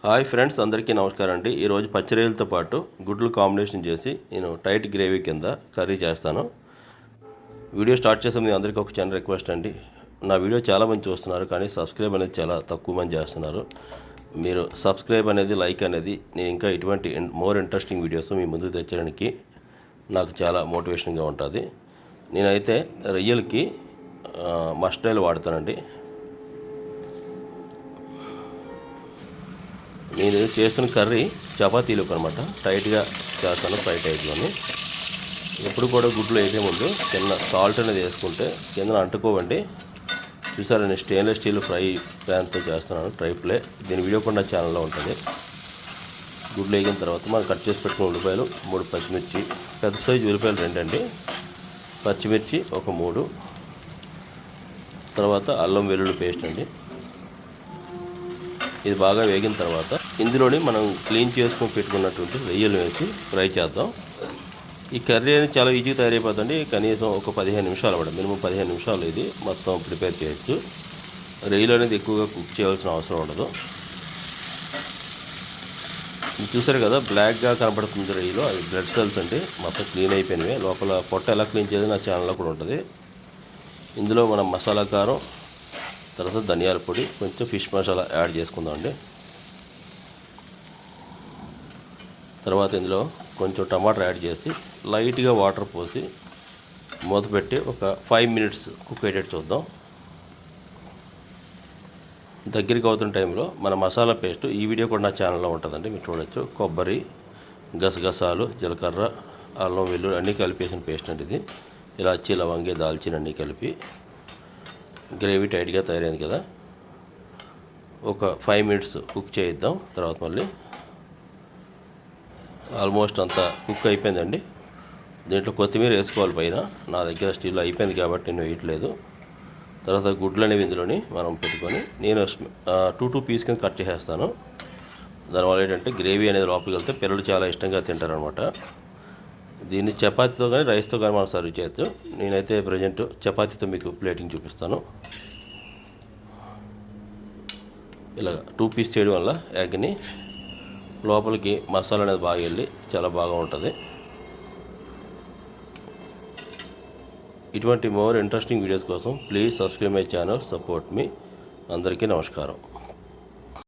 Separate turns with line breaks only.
Hi friends, అందరికీ నమస్కారం అండి. ఈరోజు పచ్చిరొయ్యలతో పాటు గుడ్లు కాంబినేషన్ చేసి నేను టైట్ గ్రేవీ కింద కర్రీ చేస్తాను. వీడియో స్టార్ట్ చేసే మీ అందరికీ ఒక చిన్న రిక్వెస్ట్ అండి. నా వీడియో చాలామంది చూస్తున్నారు, కానీ సబ్స్క్రైబ్ అనేది చాలా తక్కువ మంది చేస్తున్నారు. మీరు సబ్స్క్రైబ్ అనేది, లైక్ అనేది నేను ఇంకా ఇటువంటి మోర్ ఇంట్రెస్టింగ్ వీడియోస్ మీ ముందుకు తెచ్చడానికి నాకు చాలా మోటివేషన్గా ఉంటుంది. నేనైతే రొయ్యలకి మస్టర్డ్ ఆయిల్ వాడతానండి. నేను చేస్తున్న కర్రీ చపాతీలకు అనమాట, టైట్గా చేస్తాను ఫ్రై టైప్లోని. ఎప్పుడు కూడా గుడ్లు వేసే ముందు చిన్న సాల్ట్ అనేది వేసుకుంటే కింద అంటుకోవండి. చూసారా, నేను స్టెయిన్లెస్ స్టీల్ ఫ్రై ప్యాన్తో చేస్తున్నాను, ట్రైప్లే. దీని వీడియో కూడా నా ఛానల్లో ఉంటుంది. గుడ్లు వేగిన తర్వాత మనం కట్ చేసి పెట్టుకున్న ఉల్లిపాయలు 3 పచ్చిమిర్చి, పెద్ద సైజు ఉల్లిపాయలు 2 అండి, పచ్చిమిర్చి ఒక 3, తర్వాత అల్లం వెల్లుల్లి పేస్ట్ అండి. ఇది బాగా వేగిన తర్వాత ఇందులోని మనం క్లీన్ చేసుకొని పెట్టుకున్నటువంటి రొయ్యలు వేసి ఫ్రై చేద్దాం. ఈ కర్రీ అనేది చాలా ఈజీగా తయారైపోతుంది. కనీసం ఒక 15 నిమిషాలు పడదు, మినిమం 15 నిమిషాలు ఇది మొత్తం ప్రిపేర్ చేయొచ్చు. రొయ్యలు అనేది ఎక్కువగా కుక్ చేయాల్సిన అవసరం ఉండదు. చూసారు కదా, బ్లాక్గా కనపడుతుంది రొయ్యలు, అది బ్లడ్ సెల్స్ అండి, మొత్తం క్లీన్ అయిపోయినవి. లోపల పొట్ట ఎలా క్లీన్ చేయాలి నా ఛానల్లో కూడా ఉంటుంది. ఇందులో మనం మసాలా కారం, తర్వాత ధనియాల పొడి, కొంచెం ఫిష్ మసాలా యాడ్ చేసుకుందాం అండి. తర్వాత ఇందులో కొంచెం టమాటా యాడ్ చేసి లైట్గా వాటర్ పోసి మూత పెట్టి ఒక 5 మినిట్స్ కుక్ అయ్యేటట్టు చూద్దాం. దగ్గరికి అవుతున్న టైంలో మన మసాలా పేస్ట్, ఈ వీడియో కూడా నా ఛానల్లో ఉంటుందండి, మీరు చూడొచ్చు. కొబ్బరి, గసగసాలు, జీలకర్ర, అల్లం వెల్లుల్లి అన్నీ కలిపేసిన పేస్ట్ అండి ఇది. ఇలాచి, లవంగి, దాల్చిన అన్నీ కలిపి గ్రేవీ టైట్గా తయారైంది కదా, ఒక 5 మినిట్స్ కుక్ చేయిద్దాం. తర్వాత మళ్ళీ ఆల్మోస్ట్ అంతా కుక్ అయిపోయిందండి. దీంట్లో కొత్తిమీర వేసుకోవాలి పైన. నా దగ్గర స్టీల్ అయిపోయింది కాబట్టి నేను వేయట్లేదు. తర్వాత గుడ్లు అనేవి ఇందులోని మనం పెట్టుకొని నేను 2 పీస్ కింద కట్ చేసేస్తాను. దానివల్ల ఏంటంటే గ్రేవీ అనేది లోపలికి వెళ్తే పిల్లలు చాలా ఇష్టంగా తింటారనమాట. దీన్ని చపాతీతో కానీ రైస్తో కానీ మనం సర్వ్ చేయొచ్చు. నేనైతే ప్రజెంట్ చపాతీతో మీకు ప్లేటింగ్ చూపిస్తాను. ఇలా 2 పీస్ చేయడం వల్ల ఎగ్ని లోపలికి మసాలా అనేది బాగా వెళ్ళి చాలా బాగా ఉంటుంది. ఇటువంటి మోర్ ఇంట్రెస్టింగ్ వీడియోస్ కోసం please subscribe my channel, support me. అందరికీ నమస్కారం.